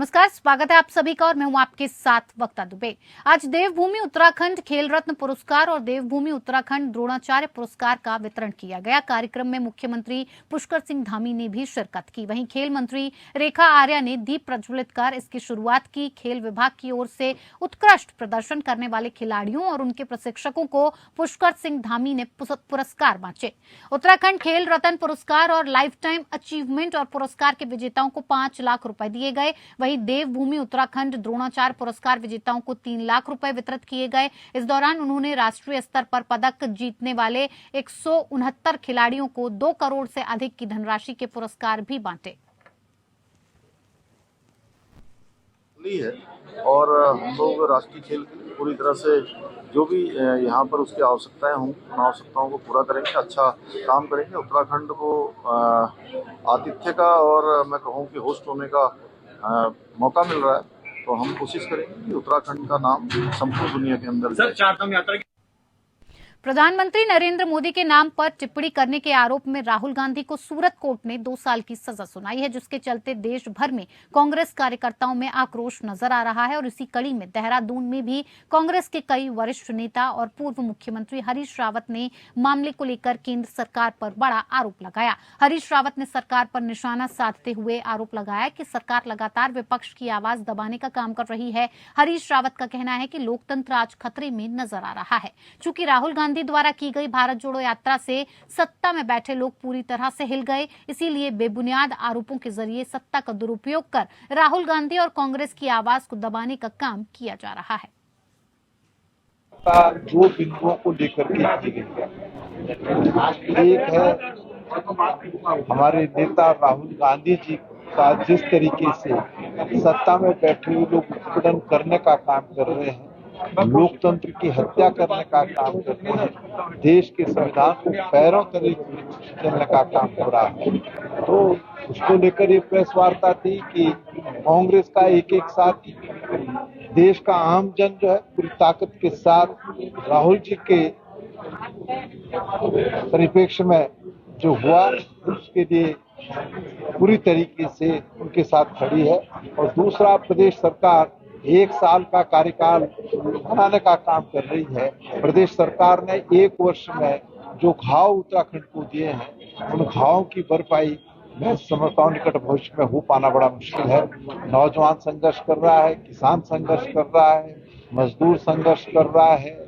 नमस्कार, स्वागत है आप सभी का और मैं हूं आपके साथ वक्ता दुबे। आज देवभूमि उत्तराखंड खेल रत्न पुरस्कार और देवभूमि उत्तराखंड द्रोणाचार्य पुरस्कार का वितरण किया गया। कार्यक्रम में मुख्यमंत्री पुष्कर सिंह धामी ने भी शिरकत की। वहीं खेल मंत्री रेखा आर्या ने दीप प्रज्वलित कर इसकी शुरुआत की। खेल विभाग की ओर से उत्कृष्ट प्रदर्शन करने वाले खिलाड़ियों और उनके प्रशिक्षकों को पुष्कर सिंह धामी ने पुरस्कार बांटे। उत्तराखंड खेल रत्न पुरस्कार और लाइफ टाइम अचीवमेंट और पुरस्कार के विजेताओं को 5 लाख रुपए दिए गए। वहीं देवभूमि उत्तराखंड द्रोणाचार्य पुरस्कार विजेताओं को 3 लाख रुपए वितरित किए गए। इस दौरान उन्होंने राष्ट्रीय स्तर पर पदक जीतने वाले 169 खिलाड़ियों को 2 करोड़ से अधिक की धनराशि के पुरस्कार भी बांटे। है और हम लोग राष्ट्रीय खेल के लिए पूरी तरह से जो भी यहाँ पर उसकी आवश्यकताएं होंगी उन आवश्यकताओं को पूरा करेंगे, अच्छा काम करेंगे। उत्तराखंड को आतिथ्य का और मैं कहूँ कि होस्ट होने का मौका मिल रहा है, तो हम कोशिश करेंगे कि उत्तराखंड का नाम संपूर्ण दुनिया के अंदर सर चारधाम यात्रा प्रधानमंत्री नरेंद्र मोदी के नाम पर टिप्पणी करने के आरोप में राहुल गांधी को सूरत कोर्ट ने 2 साल की सजा सुनाई है, जिसके चलते देश भर में कांग्रेस कार्यकर्ताओं में आक्रोश नजर आ रहा है। और इसी कड़ी में देहरादून में भी कांग्रेस के कई वरिष्ठ नेता और पूर्व मुख्यमंत्री हरीश रावत ने मामले को लेकर केंद्र सरकार पर बड़ा आरोप लगाया। हरीश रावत ने सरकार पर निशाना साधते हुए आरोप लगाया कि सरकार लगातार विपक्ष की आवाज दबाने का काम कर रही है। हरीश रावत का कहना है कि लोकतंत्र आज खतरे में नजर आ रहा है। चूंकि राहुल गांधी द्वारा की गई भारत जोड़ो यात्रा से सत्ता में बैठे लोग पूरी तरह से हिल गए, इसीलिए बेबुनियाद आरोपों के जरिए सत्ता का दुरुपयोग कर राहुल गांधी और कांग्रेस की आवाज को दबाने का काम किया जा रहा है। दो बिंदुओं को लेकर के की गई है। एक है हमारे नेता राहुल गांधी जी का जिस तरीके से सत्ता में बैठे हुए लोग उत्पीड़न करने का काम कर रहे हैं, लोकतंत्र की हत्या करने का काम कर रहे हैं, देश के संविधान को पैरों तले चलने का काम हो रहा है। तो उसको लेकर ये प्रेस वार्ता थी कि कांग्रेस का एक साथी देश का आम जन जो है पूरी ताकत के साथ राहुल जी के परिप्रेक्ष्य में जो हुआ उसके लिए पूरी तरीके से उनके साथ खड़ी है। और दूसरा, प्रदेश सरकार 1 साल का कार्यकाल बनाने का काम कर रही है। प्रदेश सरकार ने 1 वर्ष में जो घाव उत्तराखंड को दिए हैं, उन घावों की भरपाई मैं समझता हूँ निकट भविष्य में हो पाना बड़ा मुश्किल है। नौजवान संघर्ष कर रहा है, किसान संघर्ष कर रहा है, मजदूर संघर्ष कर रहा है।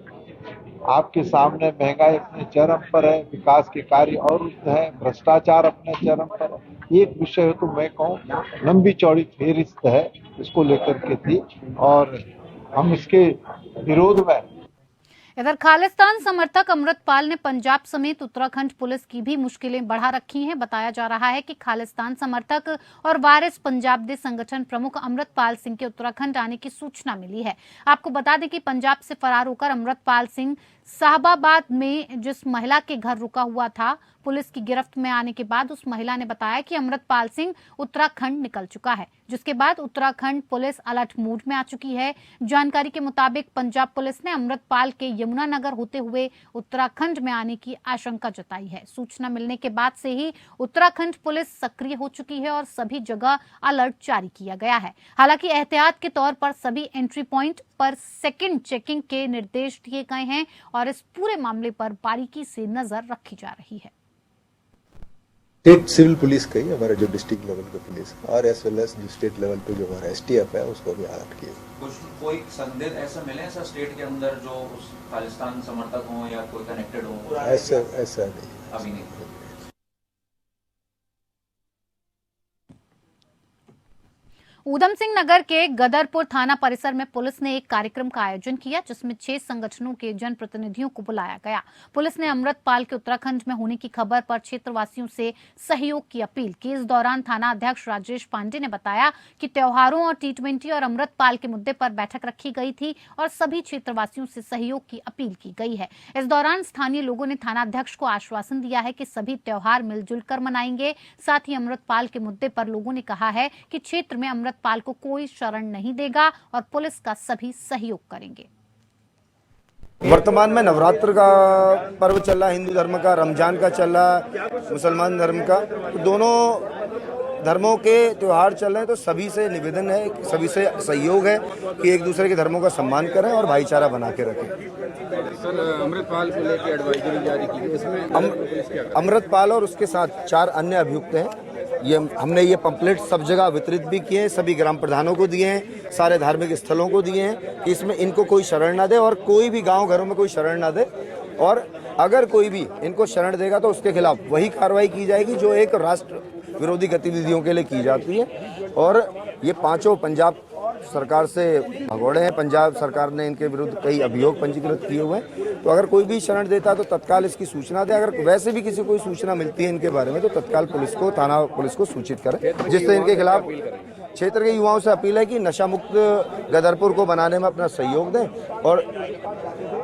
आपके सामने महंगाई अपने चरम पर है, विकास के कार्य और है, भ्रष्टाचार अपने चरम पर है। एक विषय तो मैं कहूँ लंबी चौड़ी फेरिस्त है, इसको लेकर के थी और हम इसके विरोध में। इधर खालिस्तान समर्थक अमृतपाल ने पंजाब समेत उत्तराखंड पुलिस की भी मुश्किलें बढ़ा रखी हैं। बताया जा रहा है कि खालिस्तान समर्थक और वारिस पंजाब दे संगठन प्रमुख अमृतपाल सिंह के उत्तराखंड आने की सूचना मिली है। आपको बता दें कि पंजाब से फरार होकर अमृतपाल सिंह साहबाबाद में जिस महिला के घर रुका हुआ था, पुलिस की गिरफ्त में आने के बाद उस महिला ने बताया कि अमृतपाल सिंह उत्तराखंड निकल चुका है, जिसके बाद उत्तराखंड पुलिस अलर्ट मोड में आ चुकी है। जानकारी के मुताबिक पंजाब पुलिस ने अमृतपाल के यमुनानगर होते हुए उत्तराखंड में आने की आशंका जताई है। सूचना मिलने के बाद से ही उत्तराखंड पुलिस सक्रिय हो चुकी है और सभी जगह अलर्ट जारी किया गया है। हालांकि एहतियात के तौर पर सभी एंट्री पॉइंट पर सेकंड चेकिंग के निर्देश दिए गए हैं और इस पूरे मामले पर बारीकी से नजर रखी जा रही है। स्टेट सिविल पुलिस का ही हमारा जो डिस्ट्रिक्ट लेवल का पुलिस और एज वेल एज जो स्टेट लेवल पे जो हमारा एसटीएफ है उसको भी अलर्ट किया। कोई संदिग्ध ऐसा मिले ऐसा स्टेट के अंदर जो उस खालिस्तान समर्थक हो या कोई कनेक्टेड हो? ऐसा नहीं, अभी नहीं। ऊधम सिंह नगर के गदरपुर थाना परिसर में पुलिस ने एक कार्यक्रम का आयोजन किया, जिसमें 6 संगठनों के जनप्रतिनिधियों को बुलाया गया। पुलिस ने अमृतपाल के उत्तराखंड में होने की खबर पर क्षेत्रवासियों से सहयोग की अपील की। इस दौरान थाना अध्यक्ष राजेश पांडे ने बताया कि त्योहारों और T20 और अमृतपाल के मुद्दे पर बैठक रखी गई थी और सभी क्षेत्रवासियों से सहयोग की अपील की गई है। इस दौरान स्थानीय लोगों ने थाना अध्यक्ष को आश्वासन दिया है कि सभी त्योहार मिलजुल कर मनाएंगे। साथ ही अमृतपाल के मुद्दे पर लोगों ने कहा है कि क्षेत्र में अमृतपाल को कोई शरण नहीं देगा और पुलिस का सभी सहयोग करेंगे। वर्तमान में नवरात्र का पर्व चल रहा है, हिंदू धर्म का, रमजान का चल रहा है, मुसलमान धर्म का। तो दोनों धर्मों के त्यौहार चल रहे हैं तो सभी से निवेदन है, सभी से सहयोग है कि एक दूसरे के धर्मों का सम्मान करें और भाईचारा बना के रखें। सर, अमृतपाल को लेकर एडवाइजरी जारी की है, इसमें अमृतपाल और उसके साथ 4 अन्य अभियुक्त हैं। हमने ये पंपलेट सब जगह वितरित भी किए हैं, सभी ग्राम प्रधानों को दिए हैं, सारे धार्मिक स्थलों को दिए हैं कि इसमें इनको कोई शरण ना दे और कोई भी गांव घरों में कोई शरण ना दे, और अगर कोई भी इनको शरण देगा तो उसके खिलाफ वही कार्रवाई की जाएगी जो एक राष्ट्र विरोधी गतिविधियों के लिए की जाती है। और ये 5 पंजाब सरकार से भगोड़े हैं, पंजाब सरकार ने इनके विरुद्ध कई अभियोग पंजीकृत किए हुए हैं, तो अगर कोई भी शरण देता है तो तत्काल इसकी सूचना दे। अगर वैसे भी किसी को कोई सूचना मिलती है इनके बारे में तो तत्काल पुलिस को, थाना पुलिस को सूचित करें, जिससे इनके खिलाफ क्षेत्र के युवाओं से अपील है कि नशा मुक्त गदरपुर को बनाने में अपना सहयोग दें और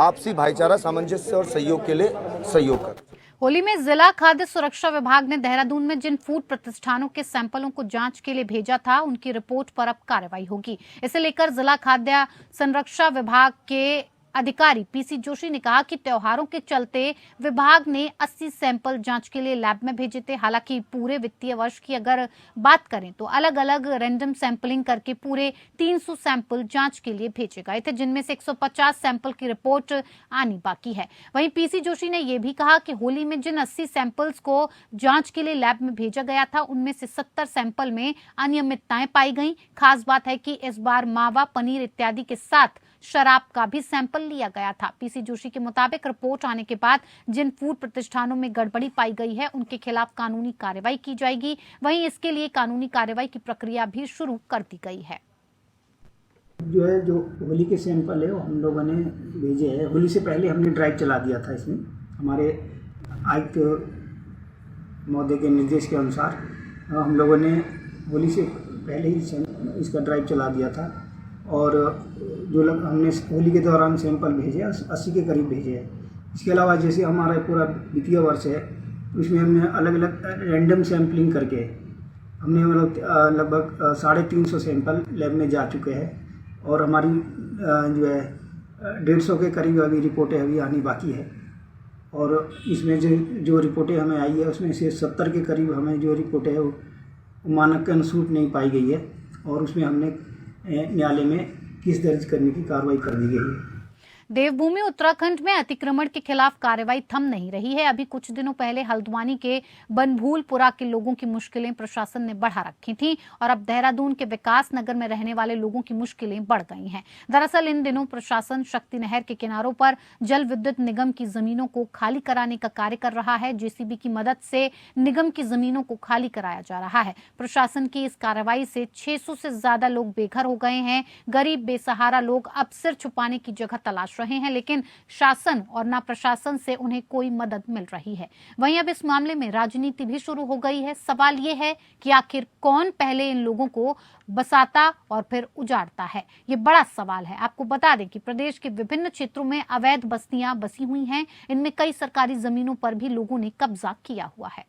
आपसी भाईचारा, सामंजस्य और सहयोग के लिए सहयोग करें। होली में जिला खाद्य सुरक्षा विभाग ने देहरादून में जिन फूड प्रतिष्ठानों के सैंपलों को जांच के लिए भेजा था उनकी रिपोर्ट पर अब कार्रवाई होगी। इसे लेकर जिला खाद्य संरक्षा विभाग के अधिकारी पीसी जोशी ने कहा कि त्योहारों के चलते विभाग ने 80 सैंपल जांच के लिए लैब में भेजे थे। हालांकि पूरे वित्तीय वर्ष की अगर बात करें तो अलग अलग रैंडम सैंपलिंग करके पूरे 300 सैंपल जांच के लिए भेजे गए थे, जिनमें से 150 सैंपल की रिपोर्ट आनी बाकी है। वहीं पीसी जोशी ने यह भी कहा कि होली में जिन 80 सैंपल्स को जांच के लिए लैब में भेजा गया था उनमें से 70 सैंपल में अनियमितताएं पाई गई। खास बात है कि इस बार मावा, पनीर इत्यादि के साथ शराब का भी सैंपल लिया गया था। पीसी जोशी के मुताबिक रिपोर्ट आने के बाद जिन फूड प्रतिष्ठानों में गड़बड़ी पाई गई है उनके खिलाफ कानूनी कार्रवाई की जाएगी। वहीं इसके लिए कानूनी कार्रवाई की प्रक्रिया भी शुरू कर दी गई है। जो होली के सैंपल है वो हम लोगों ने भेजे हैं। होली से पहले हमने ड्राइव चला दिया था। इसमें हमारे आयुक्त महोदय के निर्देश के अनुसार हम लोगों ने होली से पहले ही इसका ड्राइव चला दिया था और जो लोग हमने होली के दौरान सैंपल भेजे 80 के करीब भेजे हैं। इसके अलावा जैसे हमारा पूरा वित्तीय वर्ष है तो इसमें हमने अलग अलग रैंडम सैंपलिंग करके हमने लगभग 350 सैंपल लैब में जा चुके हैं और हमारी जो है 150 के करीब अभी रिपोर्टें अभी आनी बाकी है। और इसमें जो रिपोर्टें हमें आई है उसमें से 70 के करीब हमें जो रिपोर्टें है वो मानक के अनुरूप नहीं पाई गई है और उसमें हमने न्यायालय में केस दर्ज करने की कार्रवाई कर दी गई है। देवभूमि उत्तराखंड में अतिक्रमण के खिलाफ कार्रवाई थम नहीं रही है। अभी कुछ दिनों पहले हल्द्वानी के बनभूलपुरा के लोगों की मुश्किलें प्रशासन ने बढ़ा रखी थी और अब देहरादून के विकास नगर में रहने वाले लोगों की मुश्किलें बढ़ गई हैं। दरअसल इन दिनों प्रशासन शक्ति नहर के किनारों पर जल विद्युत निगम की जमीनों को खाली कराने का कार्य कर रहा है। जेसीबी की मदद से निगम की जमीनों को खाली कराया जा रहा है। प्रशासन की इस कार्रवाई से 600 से ज्यादा लोग बेघर हो गए हैं। गरीब बेसहारा लोग अब सिर छुपाने की जगह तलाश रहे हैं, लेकिन शासन और ना प्रशासन से उन्हें कोई मदद मिल रही है। वहीं अब इस मामले में राजनीति भी शुरू हो गई है। सवाल ये है कि आखिर कौन पहले इन लोगों को बसाता और फिर उजाड़ता है, ये बड़ा सवाल है। आपको बता दें कि प्रदेश के विभिन्न क्षेत्रों में अवैध बस्तियां बसी हुई हैं। इनमें कई सरकारी जमीनों पर भी लोगों ने कब्जा किया हुआ है।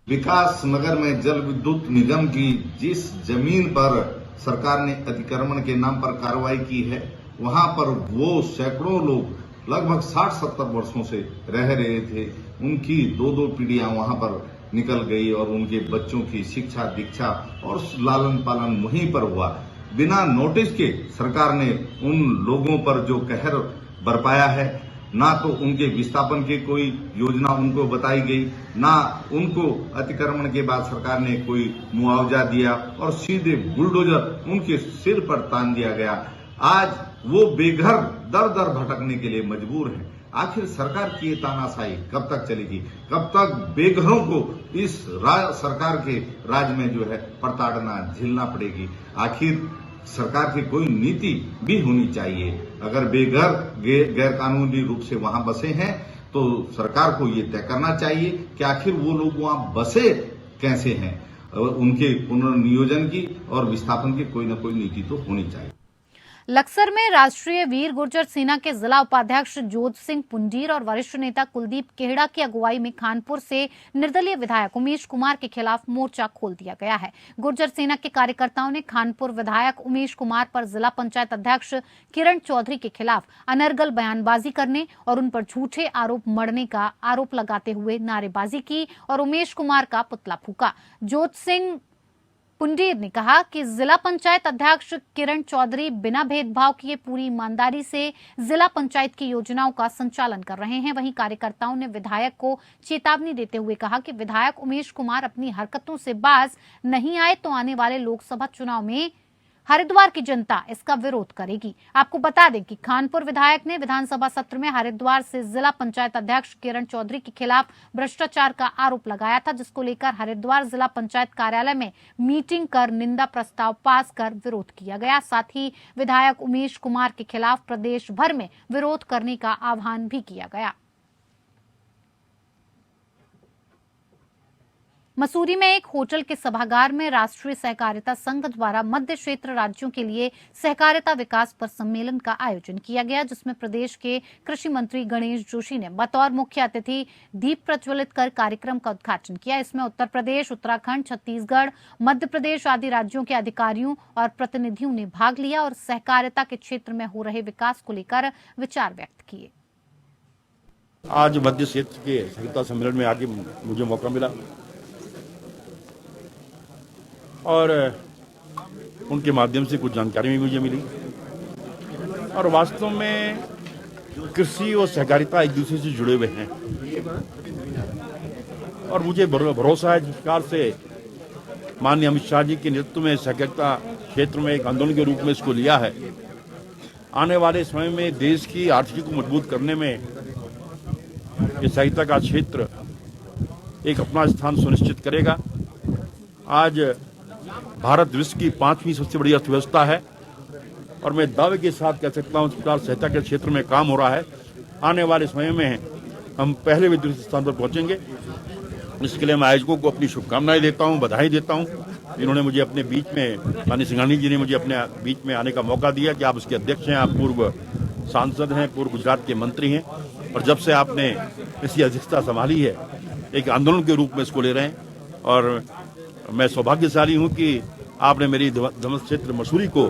विकास नगर में जल विद्युत निगम की जिस जमीन पर सरकार ने अतिक्रमण के नाम पर कार्रवाई की है, वहां पर वो सैकड़ों लोग लगभग 60-70 वर्षों से रह रहे थे। उनकी 2-2 पीढ़ियां वहां पर निकल गई और उनके बच्चों की शिक्षा, दीक्षा और लालन पालन वहीं पर हुआ। बिना नोटिस के सरकार ने उन लोगों पर जो कहर बरपाया है, ना तो उनके विस्थापन की कोई योजना उनको बताई गई, ना उनको अतिक्रमण के बाद सरकार ने कोई मुआवजा दिया और सीधे बुलडोजर उनके सिर पर तान दिया गया। आज वो बेघर दर दर भटकने के लिए मजबूर हैं। आखिर सरकार की ये तानाशाही कब तक चलेगी? कब तक बेघरों को इस सरकार के राज में जो है प्रताड़ना झेलना पड़ेगी? आखिर सरकार की कोई नीति भी होनी चाहिए। अगर बेघर गैर कानूनी रूप से वहां बसे हैं तो सरकार को ये तय करना चाहिए कि आखिर वो लोग वहां बसे कैसे हैं। उनके पुनर्नियोजन की और विस्थापन की कोई न कोई नीति तो होनी चाहिए। लक्सर में राष्ट्रीय वीर गुर्जर सेना के जिला उपाध्यक्ष जोध सिंह पुंडीर और वरिष्ठ नेता कुलदीप केहड़ा की अगुवाई में खानपुर से निर्दलीय विधायक उमेश कुमार के खिलाफ मोर्चा खोल दिया गया है। गुर्जर सेना के कार्यकर्ताओं ने खानपुर विधायक उमेश कुमार पर जिला पंचायत अध्यक्ष किरण चौधरी के खिलाफ अनर्गल बयानबाजी करने और उन पर झूठे आरोप मढ़ने का आरोप लगाते हुए नारेबाजी की और उमेश कुमार का पुतला फूका। जोध सिंह पुंडीर ने कहा कि जिला पंचायत अध्यक्ष किरण चौधरी बिना भेदभाव किए पूरी ईमानदारी से जिला पंचायत की योजनाओं का संचालन कर रहे हैं। वहीं कार्यकर्ताओं ने विधायक को चेतावनी देते हुए कहा कि विधायक उमेश कुमार अपनी हरकतों से बाज नहीं आए तो आने वाले लोकसभा चुनाव में हरिद्वार की जनता इसका विरोध करेगी। आपको बता दें कि खानपुर विधायक ने विधानसभा सत्र में हरिद्वार से जिला पंचायत अध्यक्ष किरण चौधरी के खिलाफ भ्रष्टाचार का आरोप लगाया था, जिसको लेकर हरिद्वार जिला पंचायत कार्यालय में मीटिंग कर निंदा प्रस्ताव पास कर विरोध किया गया। साथ ही विधायक उमेश कुमार के खिलाफ प्रदेश भर में विरोध करने का आह्वान भी किया गया। मसूरी में एक होटल के सभागार में राष्ट्रीय सहकारिता संघ द्वारा मध्य क्षेत्र राज्यों के लिए सहकारिता विकास पर सम्मेलन का आयोजन किया गया, जिसमें प्रदेश के कृषि मंत्री गणेश जोशी ने बतौर मुख्य अतिथि दीप प्रज्वलित कर कार्यक्रम का उद्घाटन किया। इसमें उत्तर प्रदेश, उत्तराखंड, छत्तीसगढ़, मध्य प्रदेश आदि राज्यों के अधिकारियों और प्रतिनिधियों ने भाग लिया और सहकारिता के क्षेत्र में हो रहे विकास को लेकर विचार व्यक्त किए। आज मध्य क्षेत्र के सहकारिता सम्मेलन में आके मुझे मौका मिला और उनके माध्यम से कुछ जानकारी भी मुझे मिली और वास्तव में कृषि और सहकारिता एक दूसरे से जुड़े हुए हैं और मुझे भरोसा है जिस प्रकार से माननीय अमित शाह जी के नेतृत्व में सहकारिता क्षेत्र में एक आंदोलन के रूप में इसको लिया है, आने वाले समय में देश की आर्थिकी को मजबूत करने में ये सहकारिता का क्षेत्र एक अपना स्थान सुनिश्चित करेगा। आज भारत विश्व की 5वीं सबसे बड़ी अर्थव्यवस्था है और मैं दावे के साथ कह सकता हूं इस प्रकार सहकारिता के क्षेत्र में काम हो रहा है। आने वाले समय में हम पहले भी दूसरे स्थान पर पहुंचेंगे। इसके लिए मैं आयोजकों को अपनी शुभकामनाएं देता हूं, बधाई देता हूं। इन्होंने मुझे अपने बीच में, माननीय सिंघानी जी ने मुझे अपने बीच में आने का मौका दिया कि आप उसके अध्यक्ष हैं, आप पूर्व सांसद हैं, पूर्व गुजरात के मंत्री हैं और जब से आपने इसकी अध्यक्षता संभाली है एक आंदोलन के रूप में इसको ले रहे हैं और मैं सौभाग्यशाली हूं कि आपने मेरी धर्म क्षेत्र मसूरी को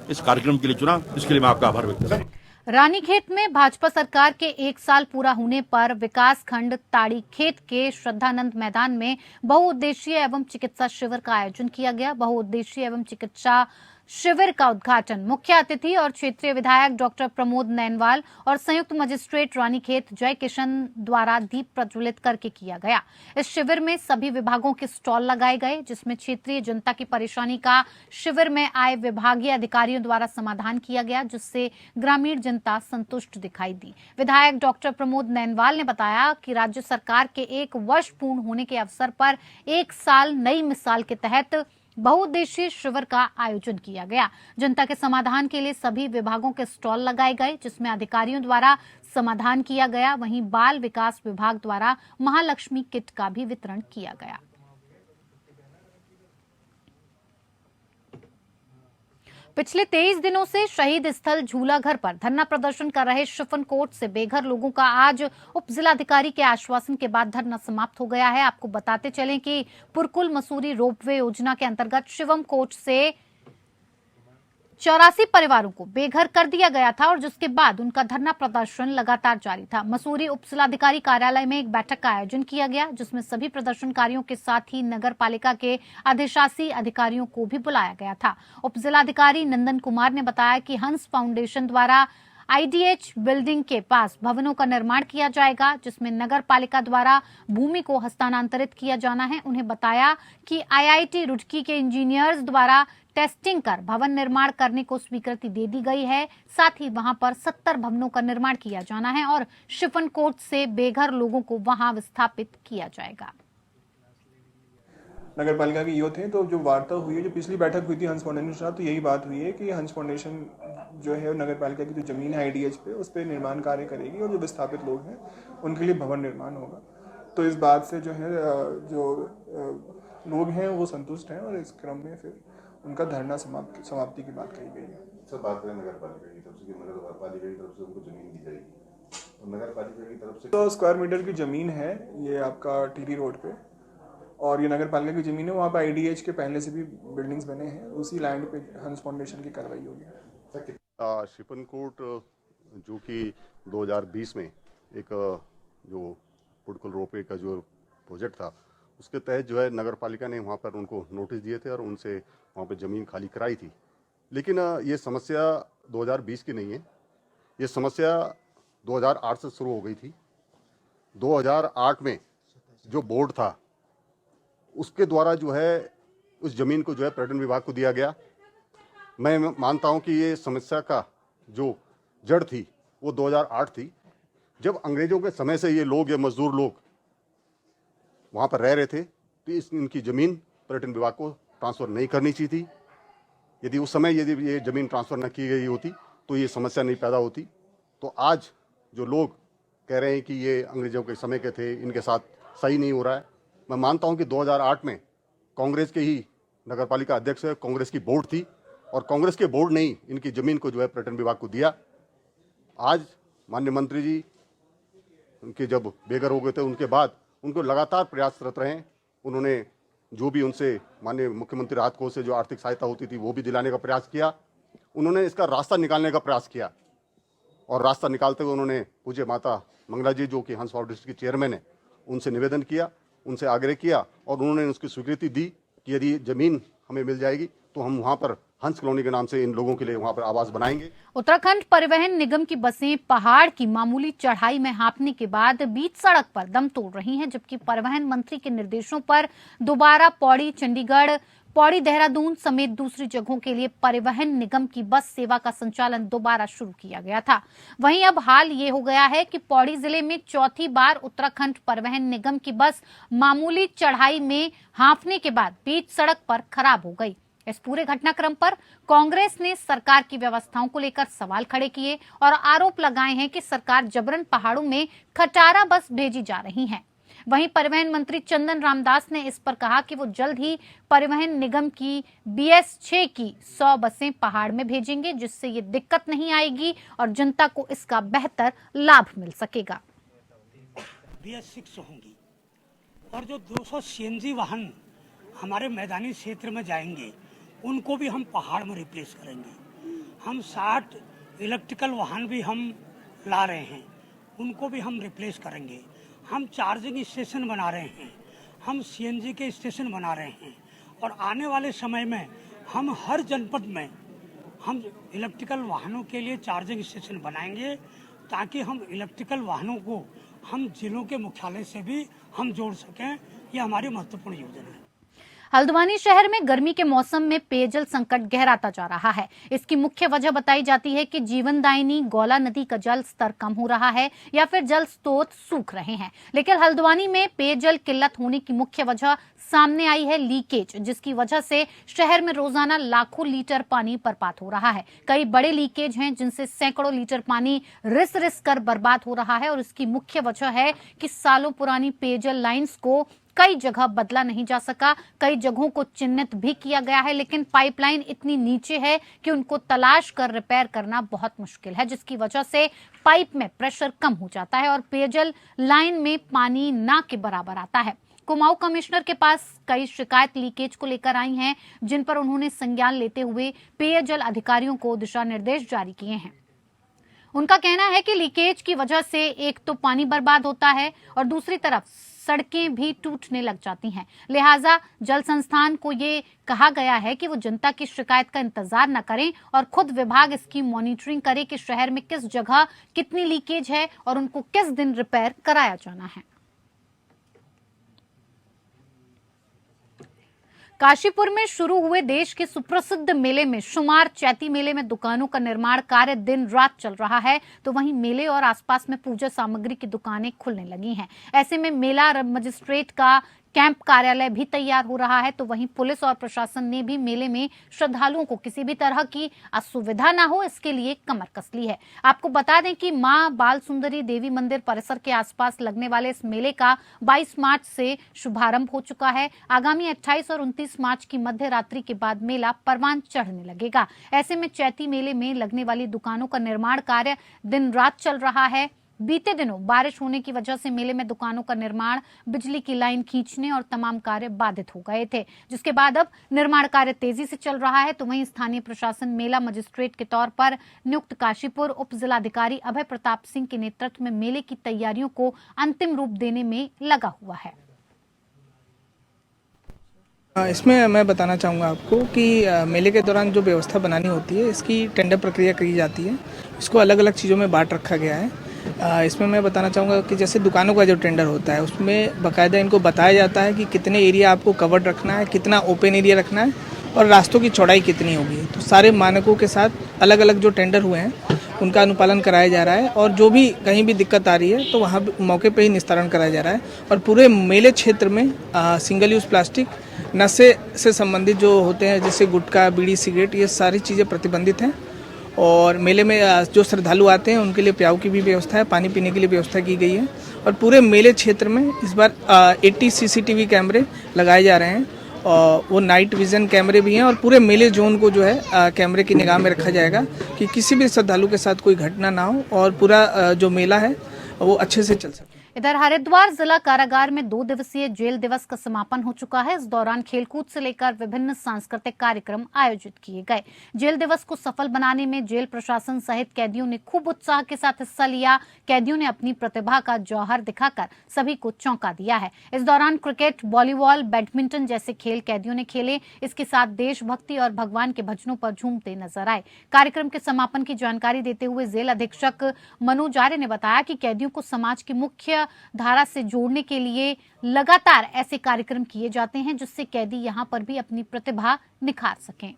इस कार्यक्रम के लिए चुना। इसके लिए मैं आपका आभार व्यक्त करता हूं। रानीखेत में भाजपा सरकार के 1 साल पूरा होने पर विकास खंड ताड़ीखेत के श्रद्धानंद मैदान में बहुउद्देशीय एवं चिकित्सा शिविर का आयोजन किया गया। बहुउद्देशीय एवं चिकित्सा शिविर का उद्घाटन मुख्य अतिथि और क्षेत्रीय विधायक डॉक्टर प्रमोद नैनवाल और संयुक्त मजिस्ट्रेट रानीखेत जय किशन द्वारा दीप प्रज्वलित करके किया गया। इस शिविर में सभी विभागों के स्टॉल लगाए गए, जिसमें क्षेत्रीय जनता की परेशानी का शिविर में आए विभागीय अधिकारियों द्वारा समाधान किया गया, जिससे ग्रामीण जनता संतुष्ट दिखाई दी। विधायक डॉक्टर प्रमोद नैनवाल ने बताया कि राज्य सरकार के 1 वर्ष पूर्ण होने के अवसर पर 1 साल नई मिसाल के तहत बहुउद्देशीय शिविर का आयोजन किया गया। जनता के समाधान के लिए सभी विभागों के स्टॉल लगाए गए, जिसमें अधिकारियों द्वारा समाधान किया गया। वहीं बाल विकास विभाग द्वारा महालक्ष्मी किट का भी वितरण किया गया। पिछले 23 दिनों से शहीद स्थल झूलाघर पर धरना प्रदर्शन कर रहे शिफन कोट से बेघर लोगों का आज उप जिलाधिकारी के आश्वासन के बाद धरना समाप्त हो गया है। आपको बताते चलें कि पुरकुल मसूरी रोपवे योजना के अंतर्गत शिवम कोट से 84 परिवारों को बेघर कर दिया गया था और जिसके बाद उनका धरना प्रदर्शन लगातार जारी था। मसूरी उप जिलाधिकारी कार्यालय में एक बैठक का आयोजन किया गया, जिसमें सभी प्रदर्शनकारियों के साथ ही नगर पालिका के अधिशासी अधिकारियों को भी बुलाया गया था। उप जिलाधिकारी नंदन कुमार ने बताया कि हंस फाउंडेशन द्वारा IDH बिल्डिंग के पास भवनों का निर्माण किया जाएगा, जिसमें नगर पालिका द्वारा भूमि को हस्तांतरित किया जाना है। उन्हें बताया कि IIT रुड़की के इंजीनियर्स द्वारा टेस्टिंग कर भवन निर्माण करने को स्वीकृति दे दी गई है। साथ ही वहां पर 70 भवनों का निर्माण किया जाना है और शिफन कोट से बेघर लोगों को वहां विस्थापित किया जाएगा। नगर पालिका के यूथ हैं, तो जो वार्ता हुई है, जो पिछली बैठक हुई थी हंस फाउंडेशन के साथ, तो यही बात हुई है कि हंस फाउंडेशन जो है नगर पालिका की जो जमीन है IDH पे, उस पर निर्माण कार्य करेगी और जो विस्थापित लोग हैं उनके लिए भवन निर्माण होगा। तो इस बात से जो है जो लोग हैं वो संतुष्ट हैं और इस क्रम में फिर उनका धरना समाप्ति की बात कही गई है। सब बात करें नगर पालिका की तरफ से कि नगर पालिका की तरफ से उनको जमीन दी जाएगी और नगर पालिका की तरफ से 100 स्क्वायर मीटर की ज़मीन है ये आपका टीरी रोड पे, और ये नगर पालिका की ज़मीन है। वहाँ पे IDH के पहले से भी बिल्डिंग्स बने हैं, उसी लैंड पे हंस फाउंडेशन की कार्रवाई होगी। शिपनकोट जो कि 2020 में एक जो पुडकल रोपवे का जो प्रोजेक्ट था उसके तहत जो है नगर पालिका ने वहाँ पर उनको नोटिस दिए थे और उनसे वहाँ पर ज़मीन खाली कराई थी। लेकिन ये समस्या 2020 की नहीं है, ये समस्या 2008 से शुरू हो गई थी। 2008 में जो बोर्ड था उसके द्वारा जो है उस ज़मीन को जो है पर्यटन विभाग को दिया गया। मैं मानता हूं कि ये समस्या का जो जड़ थी वो 2008 थी, जब अंग्रेजों के समय से ये लोग, ये मजदूर लोग वहाँ पर रह रहे थे, तो इनकी ज़मीन पर्यटन विभाग को ट्रांसफ़र नहीं करनी चाहिए थी। यदि उस समय यदि ये ज़मीन ट्रांसफ़र न की गई होती तो ये समस्या नहीं पैदा होती। तो आज जो लोग कह रहे हैं कि ये अंग्रेजों के समय के थे, इनके साथ सही नहीं हो रहा है। मैं मानता हूं कि 2008 में कांग्रेस के ही नगरपालिका अध्यक्ष है, कांग्रेस की बोर्ड थी और कांग्रेस के बोर्ड ने ही इनकी ज़मीन को जो है पर्यटन विभाग को दिया। आज माननीय मंत्री जी उनके जब बेघर हो गए थे उनके बाद उनको लगातार प्रयासरत रहे। उन्होंने जो भी उनसे माननीय मुख्यमंत्री राहत कोष से जो आर्थिक सहायता होती थी वो भी दिलाने का प्रयास किया। उन्होंने इसका रास्ता निकालने का प्रयास किया और रास्ता निकालते हुए उन्होंने पूज्य माता मंगला जी जो कि हंस फाउंडेशन की चेयरमैन है उनसे निवेदन किया, उनसे आग्रह किया और उन्होंने उसकी स्वीकृति दी कि यदि ज़मीन हमें मिल जाएगी तो हम वहाँ पर हंस कॉलोनी के नाम से इन लोगों के लिए वहाँ पर आवास बनाएंगे। उत्तराखंड परिवहन निगम की बसें पहाड़ की मामूली चढ़ाई में हाँफने के बाद बीच सड़क पर दम तोड़ रही हैं, जबकि परिवहन मंत्री के निर्देशों पर दोबारा पौड़ी, चंडीगढ़, पौड़ी, देहरादून समेत दूसरी जगहों के लिए परिवहन निगम की बस सेवा का संचालन दोबारा शुरू किया गया था। वहीं अब हाल ये हो गया है कि पौड़ी जिले में चौथी बार उत्तराखंड परिवहन निगम की बस मामूली चढ़ाई में हाँफने के बाद बीच सड़क पर खराब हो गई। इस पूरे घटनाक्रम पर कांग्रेस ने सरकार की व्यवस्थाओं को लेकर सवाल खड़े किए और आरोप लगाए हैं कि सरकार जबरन पहाड़ों में खटारा बस भेजी जा रही है। वहीं परिवहन मंत्री चंदन रामदास ने इस पर कहा कि वो जल्द ही परिवहन निगम की BS6 की 100 बसें पहाड़ में भेजेंगे, जिससे ये दिक्कत नहीं आएगी और जनता को इसका बेहतर लाभ मिल सकेगा। BS6 होंगी और जो 200 CNG वाहन हमारे मैदानी क्षेत्र में जाएंगे उनको भी हम पहाड़ में रिप्लेस करेंगे। हम 60 इलेक्ट्रिकल वाहन भी हम ला रहे हैं, उनको भी हम रिप्लेस करेंगे। हम चार्जिंग स्टेशन बना रहे हैं, हम CNG के स्टेशन बना रहे हैं और आने वाले समय में हम हर जनपद में हम इलेक्ट्रिकल वाहनों के लिए चार्जिंग स्टेशन बनाएंगे, ताकि हम इलेक्ट्रिकल वाहनों को हम जिलों के मुख्यालय से भी हम जोड़ सकें। ये हमारी महत्वपूर्ण योजना है। हल्द्वानी शहर में गर्मी के मौसम में पेयजल संकट गहराता जा रहा है। इसकी मुख्य वजह बताई जाती है कि जीवनदायिनी गौला नदी का जल स्तर कम हो रहा है या फिर जल स्रोत सूख रहे हैं। लेकिन हल्द्वानी में पेयजल किल्लत होने की मुख्य वजह सामने आई है लीकेज, जिसकी वजह से शहर में रोजाना लाखों लीटर पानी बर्बाद हो रहा है। कई बड़े लीकेज हैं जिनसे सैकड़ों लीटर पानी रिस रिस कर बर्बाद हो रहा है और इसकी मुख्य वजह है कि सालों पुरानी पेयजल लाइंस को कई जगह बदला नहीं जा सका। कई जगहों को चिन्हित भी किया गया है, लेकिन पाइपलाइन इतनी नीचे है कि उनको तलाश कर रिपेयर करना बहुत मुश्किल है, जिसकी वजह से पाइप में प्रेशर कम हो जाता है और पेयजल लाइन में पानी ना के बराबर आता है। कुमाऊं कमिश्नर के पास कई शिकायत लीकेज को लेकर आई हैं, जिन पर उन्होंने संज्ञान लेते हुए पेयजल अधिकारियों को दिशा निर्देश जारी किए हैं। उनका कहना है कि लीकेज की वजह से एक तो पानी बर्बाद होता है और दूसरी तरफ सड़कें भी टूटने लग जाती हैं। लिहाजा जल संस्थान को ये कहा गया है कि वो जनता की शिकायत का इंतजार न करें और खुद विभाग इसकी मॉनिटरिंग करे कि शहर में किस जगह कितनी लीकेज है और उनको किस दिन रिपेयर कराया जाना है। काशीपुर में शुरू हुए देश के सुप्रसिद्ध मेले में शुमार चैती मेले में दुकानों का निर्माण कार्य दिन रात चल रहा है, तो वहीं मेले और आसपास में पूजा सामग्री की दुकानें खुलने लगी हैं। ऐसे में मेला मजिस्ट्रेट का कैंप कार्यालय भी तैयार हो रहा है, तो वहीं पुलिस और प्रशासन ने भी मेले में श्रद्धालुओं को किसी भी तरह की असुविधा ना हो, इसके लिए कमर कस ली है। आपको बता दें कि मां बाल सुंदरी देवी मंदिर परिसर के आसपास लगने वाले इस मेले का 22 मार्च से शुभारंभ हो चुका है। आगामी 28 और 29 मार्च की मध्य रात्रि के बाद मेला परवान चढ़ने लगेगा। ऐसे में चैती मेले में लगने वाली दुकानों का निर्माण कार्य दिन रात चल रहा है। बीते दिनों बारिश होने की वजह से मेले में दुकानों का निर्माण, बिजली की लाइन खींचने और तमाम कार्य बाधित हो गए थे, जिसके बाद अब निर्माण कार्य तेजी से चल रहा है। तो वहीं स्थानीय प्रशासन मेला मजिस्ट्रेट के तौर पर नियुक्त काशीपुर उप जिलाधिकारी अभय प्रताप सिंह के नेतृत्व में मेले की तैयारियों को अंतिम रूप देने में लगा हुआ है। इसमें मैं बताना चाहूँगा आपको कि मेले के दौरान जो व्यवस्था बनानी होती है, इसकी टेंडर प्रक्रिया की जाती है। इसको अलग अलग चीज़ों में बांट रखा गया है। इसमें मैं बताना चाहूँगा कि जैसे दुकानों का जो टेंडर होता है, उसमें बाकायदा इनको बताया जाता है कि कितने एरिया आपको कवर्ड रखना है, कितना ओपन एरिया रखना है और रास्तों की चौड़ाई कितनी होगी। तो सारे मानकों के साथ अलग अलग जो टेंडर हुए हैं उनका अनुपालन कराया जा रहा है और जो भी कहीं भी दिक्कत आ रही है तो वहाँ मौके पर ही निस्तारण कराया जा रहा है। और पूरे मेले क्षेत्र में सिंगल यूज़ प्लास्टिक, नशे से संबंधित जो होते हैं जैसे गुटखा, बीड़ी, सिगरेट, ये सारी चीज़ें प्रतिबंधित हैं। और मेले में जो श्रद्धालु आते हैं उनके लिए प्याऊ की भी व्यवस्था है, पानी पीने के लिए व्यवस्था की गई है। और पूरे मेले क्षेत्र में इस बार 80 CCTV कैमरे लगाए जा रहे हैं और वो नाइट विजन कैमरे भी हैं। और पूरे मेले जोन को जो है कैमरे की निगाह में रखा जाएगा कि किसी भी श्रद्धालु के साथ कोई घटना ना हो और पूरा जो मेला है वो अच्छे से चल सके। इधर हरिद्वार जिला कारागार में 2 दिवसीय जेल दिवस का समापन हो चुका है। इस दौरान खेलकूद से लेकर विभिन्न सांस्कृतिक कार्यक्रम आयोजित किए गए। जेल दिवस को सफल बनाने में जेल प्रशासन सहित कैदियों ने खूब उत्साह के साथ हिस्सा लिया। कैदियों ने अपनी प्रतिभा का जौहर दिखाकर सभी को चौंका दिया है। इस दौरान क्रिकेट, वॉलीबॉल, बैडमिंटन जैसे खेल कैदियों ने खेले। इसके साथ देशभक्ति और भगवान के भजनों पर झूमते नजर आए। कार्यक्रम के समापन की जानकारी देते हुए जेल अधीक्षक मनोज आर्य ने बताया कि कैदियों को समाज की मुख्य धारा से जोड़ने के लिए लगातार ऐसे कार्यक्रम किए जाते हैं जिससे कैदी यहां पर भी अपनी प्रतिभा निखार सकें।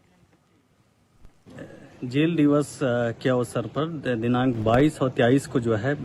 जेल दिवस के अवसर पर दिनांक 22 और 23 को जो है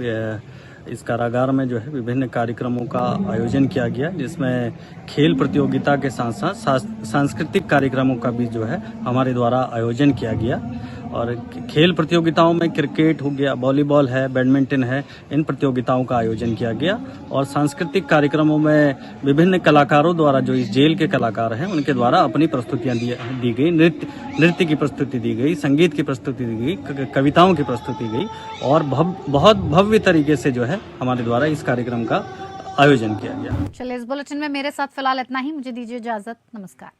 इस कारागार में जो है विभिन्न कार्यक्रमों का आयोजन किया गया, जिसमें खेल प्रतियोगिता के साथ साथ सांस्कृतिक कार्यक्रमों का भी जो है हमारे द्वारा आयोजन किया गया। और खेल प्रतियोगिताओं में क्रिकेट हो गया, वॉलीबॉल है, बैडमिंटन है, इन प्रतियोगिताओं का आयोजन किया गया। और सांस्कृतिक कार्यक्रमों में विभिन्न कलाकारों द्वारा, जो इस जेल के कलाकार हैं, उनके द्वारा अपनी प्रस्तुतियां दी गई। नृत्य की प्रस्तुति दी गई, संगीत की प्रस्तुति दी गई, कविताओं की प्रस्तुति गई और बहुत भव्य तरीके से जो है हमारे द्वारा इस कार्यक्रम का आयोजन किया गया। चलिए, इस बुलेटिन में मेरे साथ फिलहाल इतना ही। मुझे दीजिए इजाजत। नमस्कार।